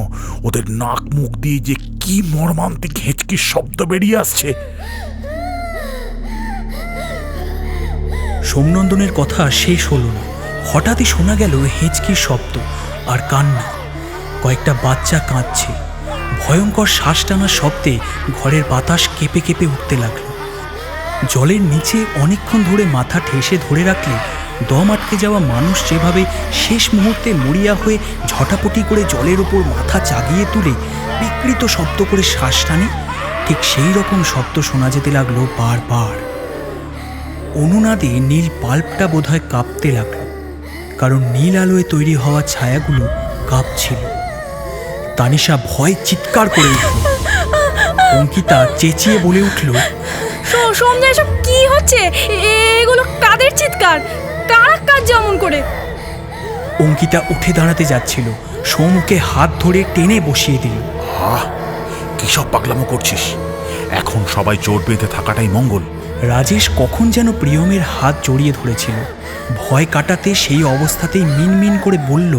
ওদের নাক মুখ দিয়ে যে কি মর্মান্তিক হেঁচকির শব্দ বেরিয়ে আসছে। সোমনন্দনের কথা শেষ হলো না। হঠাৎই শোনা গেল হেঁচকির শব্দ আর কান্না। কয়েকটা বাচ্চা কাঁদছে। ভয়ঙ্কর শ্বাস টানার শব্দে ঘরের বাতাস কেঁপে কেঁপে উঠতে লাগলো। জলের নিচে অনেকক্ষণ ধরে মাথা ঠেসে ধরে রাখলে দম আটকে যাওয়া মানুষ যেভাবে শেষ মুহূর্তে মরিয়া হয়ে ঝটাপটি করে জলের ওপর মাথা চাগিয়ে তুলে বিকৃত শব্দ করে শ্বাস টানে, ঠিক সেই রকম শব্দ শোনা যেতে লাগলো বারবার। অনুনাদে নীল বাল্বটা বোধহয় কাঁপতে লাগলো, কারণ নীল আলোয় তৈরি হওয়া ছায়াগুলো কাঁপছিল। তানিশা ভয় চিৎকার করে উঠল। অঙ্কিতা চেঁচিয়ে বলে উঠল, সোমদা এসব কি হচ্ছে? এগুলো কাদের চিৎকার? কারা কাজ যেমন করে? অঙ্কিতা উঠে দাঁড়াতে যাচ্ছিল, সোম ওকে হাত ধরে টেনে বসিয়ে দিল। কী সব পাগলামো করছিস? এখন সবাই জোট বেঁধে থাকাটাই মঙ্গল। রাজেশ কখন যেন প্রিয়মের হাত জড়িয়ে ধরেছিল। ভয় কাটাতে সেই অবস্থাতেই মিনমিন করে বলল,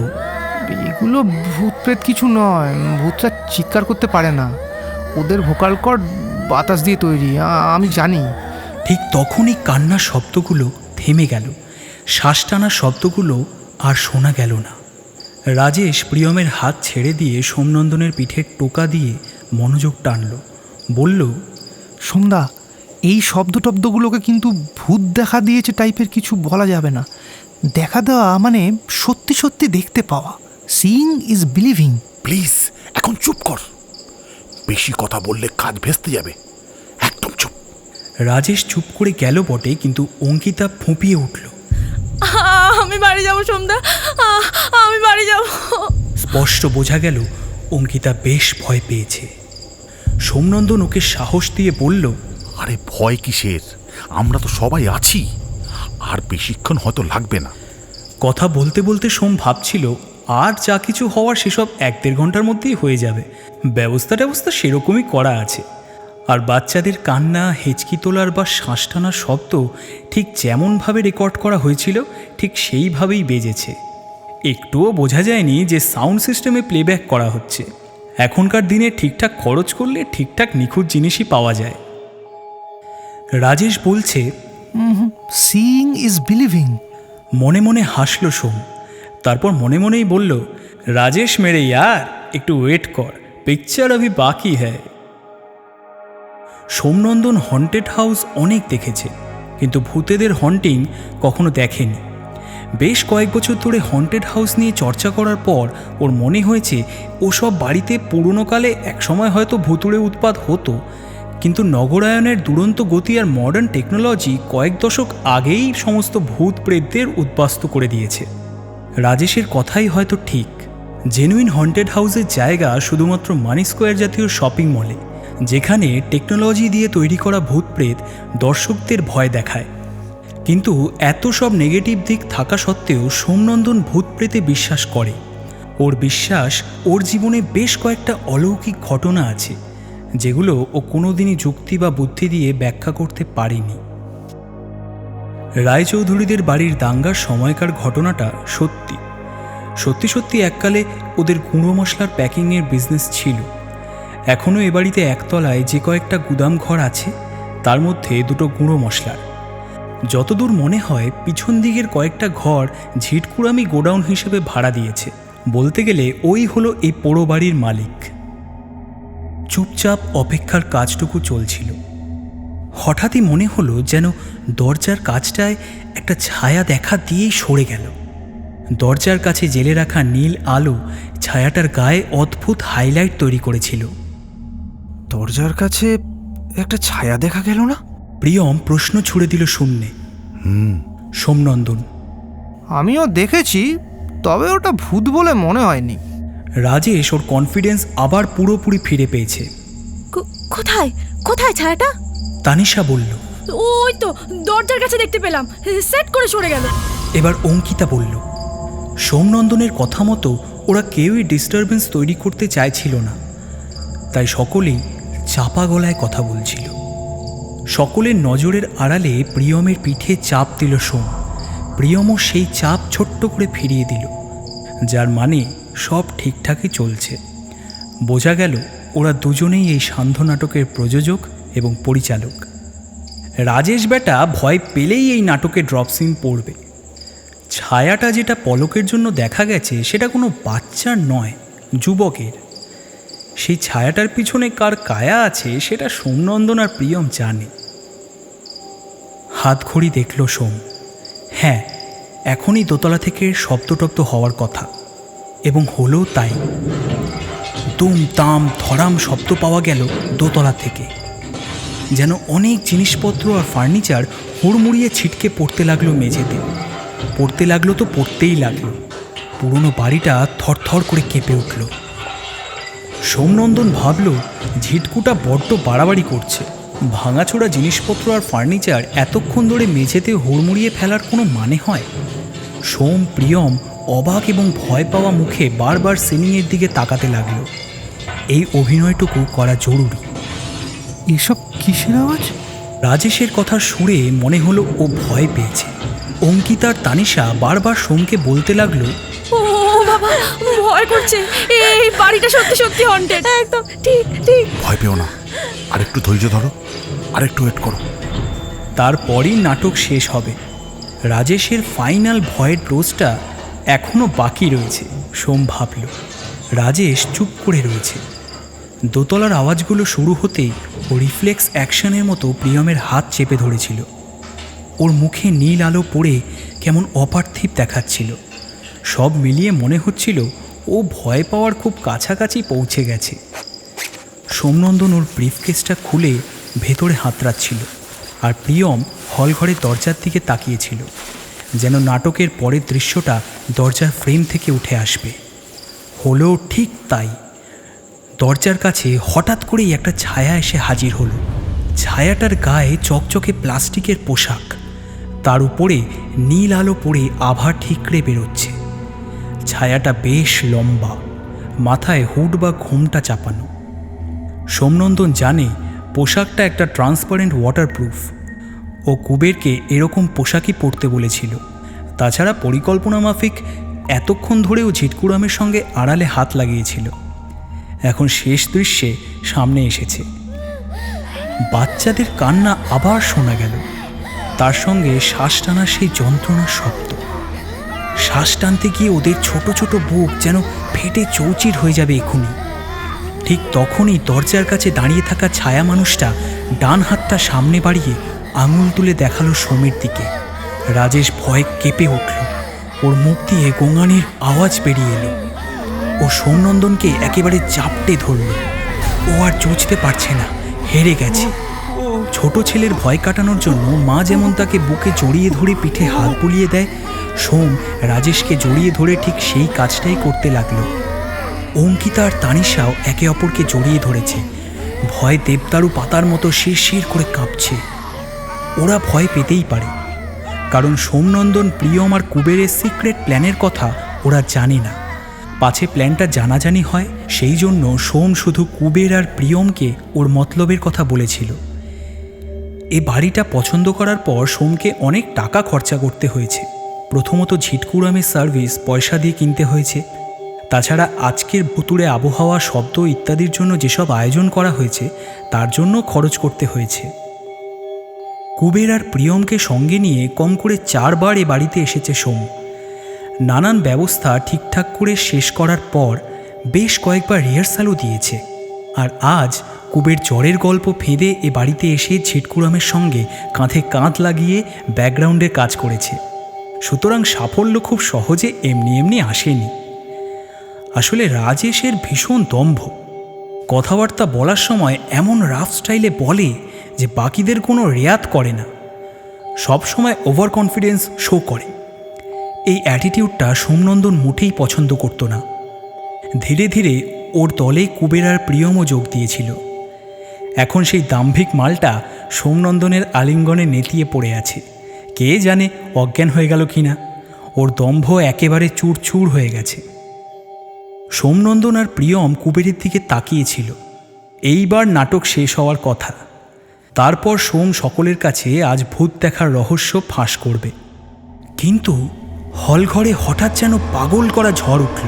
এগুলো ভূত প্রেত কিছু নয়, ভূতরা চিৎকার করতে পারে না, ওদের ভোকাল কর্ড বাতাস দিয়ে তৈরি, আমি জানি। ঠিক তখনই কান্নার শব্দগুলো থেমে গেল, শ্বাস টানার শব্দগুলো আর শোনা গেল না। রাজেশ প্রিয়মের হাত ছেড়ে দিয়ে সোমনন্দনের পিঠে টোকা দিয়ে মনোযোগ টানল, বলল, সন্ধ্যা, এই শব্দটব্দগুলোকে কিন্তু ভূত দেখা দিয়েছে টাইপের কিছু বলা যাবে না। দেখা দেওয়া মানে সত্যি সত্যি দেখতে পাওয়া। Seeing is believing. প্লিজ এখন চুপ কর, বেশি কথা বললে কাজ ভেস্তে যাবে, একদম চুপ। রাজেশ চুপ করে গেল বটে, কিন্তু অঙ্কিতা ফুঁপিয়ে উঠল, আমি বাড়ি যাবো সোমদা, আমি বাড়ি যাব। স্পষ্ট বোঝা গেল অঙ্কিতা বেশ ভয় পেয়েছে। সোমনন্দন ওকে সাহস দিয়ে বলল, আরে ভয় কিসের, আমরা তো সবাই আছি, আর বেশিক্ষণ হয়তো লাগবে না। কথা বলতে বলতে সোম ভাবছিল আর যা কিছু হওয়ার সেসব 1-1.5 ঘন্টার মধ্যেই হয়ে যাবে। ব্যবস্থা সেরকমই করা আছে। আর বাচ্চাদের কান্না, হেঁচকি তোলার বা শ্বাস টানার শব্দ ঠিক যেমনভাবে রেকর্ড করা হয়েছিল ঠিক সেইভাবেই বেজেছে। একটুও বোঝা যায়নি যে সাউন্ড সিস্টেমে প্লেব্যাক করা হচ্ছে। এখনকার দিনে ঠিকঠাক খরচ করলে ঠিকঠাক নিখুঁত জিনিসই পাওয়া যায়। রাজেশ বলছে, সিইং ইজ বিলিভিং। মনে মনে হাসল সোম, তারপর মনে মনেই বলল, রাজেশ মেরে ইয়ার, একটু ওয়েট কর, পিকচার अभी বাকি হ্যায়। সোমনন্দন হন্টেড হাউস অনেক দেখেছে, কিন্তু ভূতেদের হন্টিং কখনো দেখেনি। বেশ কয়েক বছর ধরে হন্টেড হাউস নিয়ে চর্চা করার পর ওর মনে হয়েছে ওসব বাড়িতে পুরনোকালে একসময় হয়তো ভুতুড়ে উৎপাত হতো, কিন্তু নগরায়নের দুরন্ত গতি আর মডার্ন টেকনোলজি কয়েক দশক আগেই সমস্ত ভূত প্রেতদের উদ্বাস্তু করে দিয়েছে। রাজেশের কথাই হয়তো ঠিক। জেনুইন হন্টেড হাউসের জায়গা শুধুমাত্র মানি স্কোয়ার জাতীয় শপিং মলে, যেখানে টেকনোলজি দিয়ে তৈরি করা ভূত প্রেত দর্শকদের ভয় দেখায়। কিন্তু এত সব নেগেটিভ দিক থাকা সত্ত্বেও সোমনন্দন ভূত প্রেতে বিশ্বাস করে। ওর বিশ্বাস ওর জীবনে বেশ কয়েকটা অলৌকিক ঘটনা আছে, যেগুলো ও কোনোদিনই যুক্তি বা বুদ্ধি দিয়ে ব্যাখ্যা করতে পারেনি। রায়চৌধুরীদের বাড়ির দাঙ্গার সময়কার ঘটনাটা সত্যি এককালে ওদের গুঁড়ো মশলার প্যাকিংয়ের বিজনেস ছিল। এখনও এ বাড়িতে একতলায় যে কয়েকটা গুদাম ঘর আছে, তার মধ্যে 2টো গুঁড়ো মশলার। যতদূর মনে হয় পিছন দিকের কয়েকটা ঘর ঝিটকুড়ামি গোডাউন হিসেবে ভাড়া দিয়েছে। বলতে গেলে ওই হলো এই পোড়ো বাড়ির মালিক। চুপচাপ অপেক্ষার কাজটুকু চলছিল। হঠাৎই মনে হলো যেন দরজার কাছটায় একটা ছায়া দেখা দিয়েই সরে গেল। দরজার কাছে জেলে রাখা নীল আলো ছায়াটার গায়ে অদ্ভুত হাইলাইট তৈরি করেছিল। দরজার কাছে একটা ছায়া দেখা গেল না? প্রিয়ম প্রশ্ন ছুড়ে দিল শূন্যে। সোমনন্দন, আমিও দেখেছি, তবে ওটা ভূত বলে মনে হয়নি। রাজেশ ওর কনফিডেন্স আবার পুরোপুরি ফিরে পেয়েছে। কোথায় কোথায় ছায়াটা? তানিশা বলল, ওই তো দরজার কাছে দেখতে পেলাম, সেট করে সরে গেল। এবার অঙ্কিতা বলল, সোমনন্দনের কথা মতো ওরা কেউই ডিস্টারবেন্স তৈরি করতে চাইছিল না, তাই সকলেই চাপা গলায় কথা বলছিল। সকলের নজরের আড়ালে প্রিয়মের পিঠে চাপ দিল সোম। প্রিয়মও সেই চাপ ছোট্ট করে ফিরিয়ে দিল, যার মানে সব ঠিকঠাকই চলছে। বোঝা গেল ওরা দুজনেই এই সান্ধ্য নাটকের প্রযোজক এবং পরিচালক। রাজেশ বেটা ভয় পেলেই এই নাটকে ড্রপ সিন পড়বে। ছায়াটা যেটা পলকের জন্য দেখা গেছে সেটা কোনো বাচ্চার নয়, যুবকের। সেই ছায়াটার পিছনে কার কায়া আছে সেটা সোমনন্দন আর প্রিয়ম জানে। হাত ঘড়ি দেখল সোম। হ্যাঁ, এখনই দোতলা থেকে শব্দটব্দ হওয়ার কথা, এবং হলো তাই। দুম তাম ধরাম শব্দ পাওয়া গেল দোতলা থেকে, যেন অনেক জিনিসপত্র আর ফার্নিচার হুড়মুড়িয়ে ছিটকে পড়তে লাগলো মেঝেতে। পড়তে লাগলো তো পড়তেই লাগলো। পুরনো বাড়িটা থরথর করে কেঁপে উঠল। সোমনন্দন ভাবল ঝিটকুটা বড্ড বাড়াবাড়ি করছে, ভাঙাচোরা জিনিসপত্র আর ফার্নিচার এতক্ষণ ধরে মেঝেতে হুড়মুড়িয়ে ফেলার কোনো মানে হয়? সোম প্রিয়ম অবাক এবং ভয় পাওয়া মুখে বারবার সিলিংয়ের দিকে তাকাতে লাগলো। এই অভিনয়টুকু করা জরুরি। এসব কিসের আওয়াজ? রাজেশের কথা শুনে মনে হলো ও ভয় পেয়েছে। অঙ্কিতার তানিশা বারবার সোমকে বলতে লাগলো, ও বাবা, ভয় করছে, এই বাড়িটা সত্যি সত্যি হন্টেড। একদম ঠিক ঠিক। ভয় পেও না, আর একটু ধৈর্য ধরো, আর একটু ওয়েট করো। তারপরই নাটক শেষ হবে। রাজেশের ফাইনাল ভয়ের ডোজটা এখনও বাকি রয়েছে। সোম ভাবল। রাজেশ চুপ করে রয়েছে। দোতলার আওয়াজগুলো শুরু হতেই ও রিফ্লেক্স অ্যাকশনের মতো প্রিয়মের হাত চেপে ধরেছিল। ওর মুখে নীল আলো পড়ে কেমন অপার্থিব দেখাচ্ছিল। সব মিলিয়ে মনে হচ্ছিল ও ভয় পাওয়ার খুব কাছাকাছি পৌঁছে গেছে। সোমনন্দন ওর ব্রিফকেসটা খুলে ভেতরে হাতড়াচ্ছিল, আর প্রিয়ম হলঘরের দরজার দিকে তাকিয়েছিল, যেন নাটকের পরের দৃশ্যটা দরজার ফ্রেম থেকে উঠে আসবে। হলো ঠিক তাই। দরজার কাছে হঠাৎ করেই একটা ছায়া এসে হাজির হলো। ছায়াটার গায়ে চকচকে প্লাস্টিকের পোশাক, তার উপরে নীল আলো পড়ে আভা ঠিকরে বেরোচ্ছে। ছায়াটা বেশ লম্বা, মাথায় হুড বা ঘোমটা চাপানো। সোমনন্দন জানে পোশাকটা একটা ট্রান্সপারেন্ট ওয়াটারপ্রুফ। ও কুবেরকে এরকম পোশাকই পরতে বলেছিল। তাছাড়া পরিকল্পনা মাফিক এতক্ষণ ধরেও ঝিটকুরামের সঙ্গে আড়ালে হাত লাগিয়েছিল। এখন শেষ দৃশ্যে সামনে এসেছে। বাচ্চাদের কান্না আবার শোনা গেল, তার সঙ্গে শ্বাস টানা সেই যন্ত্রণার শব্দ। শ্বাস টানতে গিয়ে ওদের ছোট ছোট বুক যেন ফেটে চৌচির হয়ে যাবে এখুনি। ঠিক তখনই দরজার কাছে দাঁড়িয়ে থাকা ছায়া মানুষটা ডান হাতটা সামনে বাড়িয়ে আঙুল তুলে দেখালো সোমের দিকে। রাজেশ ভয়ে কেঁপে উঠল। ওর মুখ দিয়ে গোঙানির আওয়াজ বেরিয়ে এলো। ও সোমনন্দনকে একেবারে চাপটে ধরল। ও আর চুচতে পারছে না, হেরে গেছে। ছোট ছেলের ভয় কাটানোর জন্য মা যেমন তাকে বুকে জড়িয়ে ধরে পিঠে হাত বুলিয়ে দেয়, সোম রাজেশকে জড়িয়ে ধরে ঠিক সেই কাজটাই করতে লাগলো। অঙ্কিতা আর তানিশাও একে অপরকে জড়িয়ে ধরেছে। ভয় দেবদারু পাতার মতো শিরশির করে কাঁপছে। ওরা ভয় পেতেই পারে, কারণ সোমনন্দন প্রিয়ম আর কুবেরের সিক্রেট প্ল্যানের কথা ওরা জানে না। পাছে প্ল্যানটা জানাজানি হয়, সেই জন্য সোম শুধু কুবের আর প্রিয়মকে ওর মতলবের কথা বলেছিল। এ বাড়িটা পছন্দ করার পর সোমকে অনেক টাকা খরচা করতে হয়েছে। প্রথমত ঝিটকুরামের সার্ভিস পয়সা দিয়ে কিনতে হয়েছে। তাছাড়া আজকের ভুতুড়ে আবহাওয়া, শব্দ ইত্যাদির জন্য যেসব আয়োজন করা হয়েছে তার জন্য খরচ করতে হয়েছে। কুবের আর প্রিয়মকে সঙ্গে নিয়ে কম করে 4 বার এ বাড়িতে এসেছে সোম। নানান ব্যবস্থা ঠিকঠাক করে শেষ করার পর বেশ কয়েকবার রিহার্সালও দিয়েছে। আর আজ কুবের জ্বরের গল্প ফেঁদে এ বাড়িতে এসে ঝিটকুরামের সঙ্গে কাঁধে কাঁধ লাগিয়ে ব্যাকগ্রাউন্ডে কাজ করেছে। সুতরাং সাফল্য খুব সহজে এমনি এমনি আসেনি। আসলে রাজেশের ভীষণ দম্ভ। কথাবার্তা বলার সময় এমন রাফ স্টাইলে বলে যে বাকিদের কোনো রেয়াত করে না, সব সময় ওভার কনফিডেন্স শো করে। এই অ্যাটিটিউডটা সোমনন্দন মোটেই পছন্দ করত না। ধীরে ধীরে ওর দলে কুবের আর প্রিয়মও যোগ দিয়েছিল। এখন সেই দাম্ভিক মালটা সোমনন্দনের আলিঙ্গনে নেতিয়ে পড়ে আছে। কে জানে অজ্ঞান হয়ে গেল কিনা। ওর দম্ভ একেবারে চুরচুর হয়ে গেছে। সোমনন্দন আর প্রিয়ম কুবেরের দিকে তাকিয়েছিল। এইবার নাটক শেষ হওয়ার কথা। তারপর সোম সকলের কাছে আজ ভূত দেখার রহস্য ফাঁস করবে। কিন্তু হলঘরে হঠাৎ যেন পাগল করা ঝড় উঠল।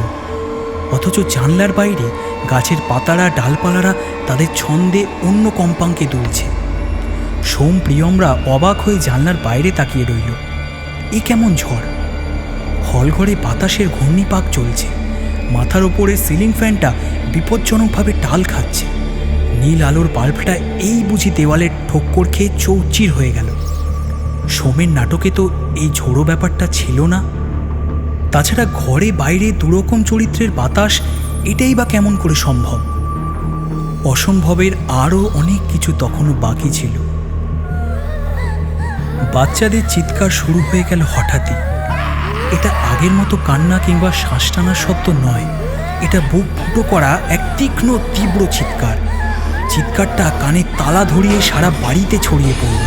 অথচ জানলার বাইরে গাছের পাতারা, ডালপালারা তাদের ছন্দে অন্য কম্পাঙ্কে দুলছে। সোম প্রিয়মরা অবাক হয়ে জানলার বাইরে তাকিয়ে রইল। এ কেমন ঝড়! হলঘরে বাতাসের ঘূর্ণিপাক চলছে। মাথার ওপরে সিলিং ফ্যানটা বিপজ্জনকভাবে টাল খাচ্ছে। নীল আলোর বাল্বটা এই বুঝি দেওয়ালের ঠোক্কর খেয়ে চৌচির হয়ে গেল। সোমের নাটকে তো এই ঝোড়ো ব্যাপারটা ছিল না। তাছাড়া ঘরে বাইরে দুরকম চরিত্রের বাতাস, এটাই বা কেমন করে সম্ভব? অসম্ভবের আরও অনেক কিছু তখনও বাকি ছিল। বাচ্চাদের চিৎকার শুরু হয়ে গেল হঠাৎই। এটা আগের মতো কান্না কিংবা শ্বাস টানার শব্দ নয়, এটা বুক ফুটো করা এক তীক্ষ্ণ তীব্র চিৎকার। চিৎকারটা কানে তালা ধরিয়ে সারা বাড়িতে ছড়িয়ে পড়ল।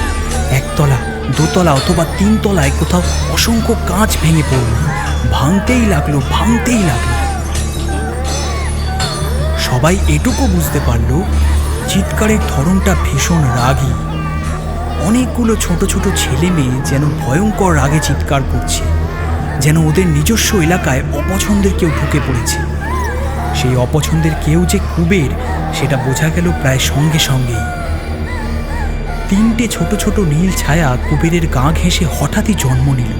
একতলা, দোতলা অথবা তিনতলায় কোথাও অসংখ্য কাঁচ ভেঙে পড়ল। ভাঙতেই লাগলো। সবাই এটুকু বুঝতে পারল চিৎকারের ধরনটা ভীষণ রাগী। অনেকগুলো ছোট ছোট ছেলে মেয়ে যেন ভয়ঙ্কর রাগে চিৎকার করছে, যেন ওদের নিজস্ব এলাকায় অপছন্দের কেউ ঢুকে পড়েছে। সেই অপছন্দের কেউ যে কুবের সেটা বোঝা গেল প্রায় সঙ্গে সঙ্গেই। তিনটে ছোট ছোট নীল ছায়া কুবেরের গা ঘেঁষে হঠাৎই জন্ম নিল।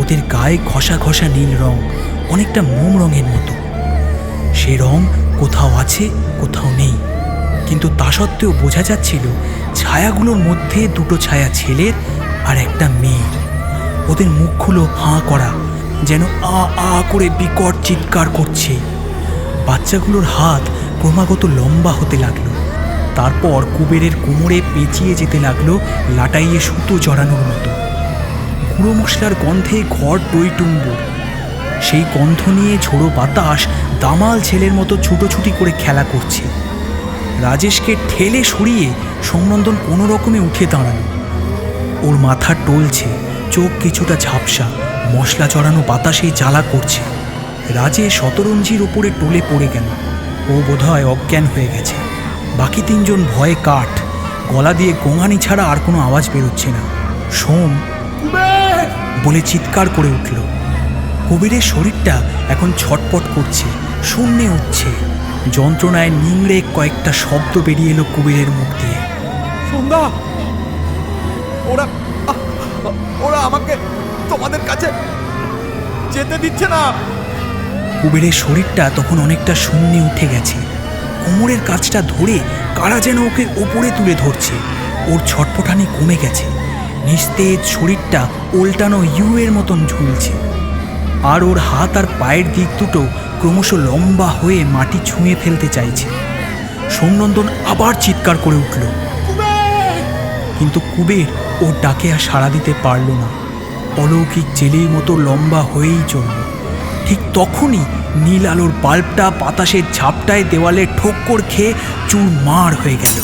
ওদের গায়ে ঘষা ঘষা নীল রং, অনেকটা মোম রঙের মতো। সে রং কোথাও আছে, কোথাও নেই, কিন্তু তা সত্ত্বেও বোঝা যাচ্ছিল ছায়াগুলোর মধ্যে দুটো ছায়া ছেলের আর একটা মেয়ের। ওদের মুখগুলো হাঁ করা, যেন আ আ করে বিকট চিৎকার করছে। বাচ্চাগুলোর হাত ক্রমাগত লম্বা হতে লাগলো। তারপর কুবেরের কোমরে পেঁচিয়ে যেতে লাগলো লাটাইয়ে সুতো জড়ানোর মতো। গুঁড়ো মশলার গন্ধে ঘর টইটুম্বুর। সেই গন্ধ নিয়ে ঝোড়ো বাতাস দামাল ছেলের মতো ছুটোছুটি করে খেলা করছে। রাজেশকে ঠেলে সরিয়ে সোমনন্দন কোনো রকমে উঠে দাঁড়ালো। ওর মাথা টলছে, চোখ কিছুটা ঝাপসা, মশলা জড়ানো বাতাসে জ্বালা করছে। রাজেশ শতরঞ্জির ওপরে টলে পড়ে গেল। ও বোধহয় অজ্ঞান হয়ে গেছে। বাকি তিনজন ভয়ে কাঠ, গলা দিয়ে গোঙানি ছাড়া আর কোনো আওয়াজ বেরোচ্ছে না। সোম বলে চিৎকার করে উঠল। কুবেরের শরীরটা এখন ছটপট করছে, শূন্যে উঠছে। যন্ত্রণায় নিংড়ে কয়েকটা শব্দ বেরিয়ে এলো কুবেরের মুখ দিয়ে। সন্ধ্যা, ওরা আমাকে তোমাদের কাছে যেতে দিচ্ছে না। কুবেরের শরীরটা তখন অনেকটা শূন্যে উঠে গেছে। কোমরের কাছটা ধরে কারা যেন ওকে ওপরে তুলে ধরছে। ওর ছটফটানি কমে গেছে। নিস্তেজ শরীরটা উল্টানো ইউয়ের মতন ঝুলছে। আর ওর হাত আর পায়ের দিক দুটো ক্রমশ লম্বা হয়ে মাটি ছুঁয়ে ফেলতে চাইছে। সোমনন্দন আবার চিৎকার করে উঠল, কিন্তু কুবের ওর ডাকে আর সাড়া দিতে পারল না। অলৌকিক জেলের মতো লম্বা হয়েই চলল। ঠিক তখনই নীল আলোর বাল্বটা বাতাসের ঝাপটায় দেওয়ালে ঠোক্কর খেয়ে চুরমার হয়ে গেল।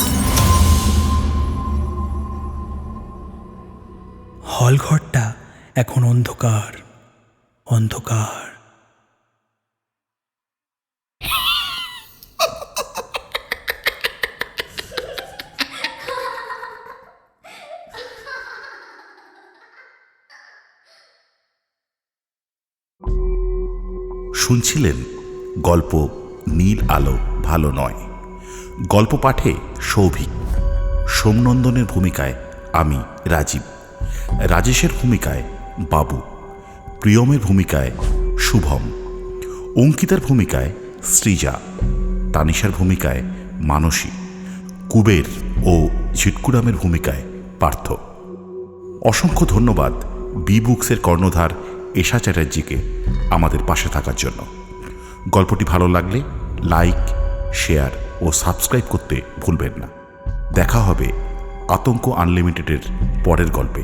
হলঘরটা এখন অন্ধকার, অন্ধকার। শুনছিলেন গল্প নীল আলো ভালো নয়। গল্প পাঠে সৌভিক, সোমনন্দনের ভূমিকায় আমি রাজীব, রাজেশের ভূমিকায় বাবু, প্রিয়মের ভূমিকায় শুভম, অঙ্কিতার ভূমিকায় সৃজা, তানিশার ভূমিকায় মানসী, কুবের ও ঝিটকুরামের ভূমিকায় পার্থ। অসংখ্য ধন্যবাদ বি বুকসের কর্ণধার এশা চ্যাটার্জিকে আমাদের পাশে থাকার জন্য। গল্পটি ভালো লাগলে লাইক, শেয়ার ও সাবস্ক্রাইব করতে ভুলবেন না। দেখা হবে আতঙ্ক আনলিমিটেডের পরের গল্পে।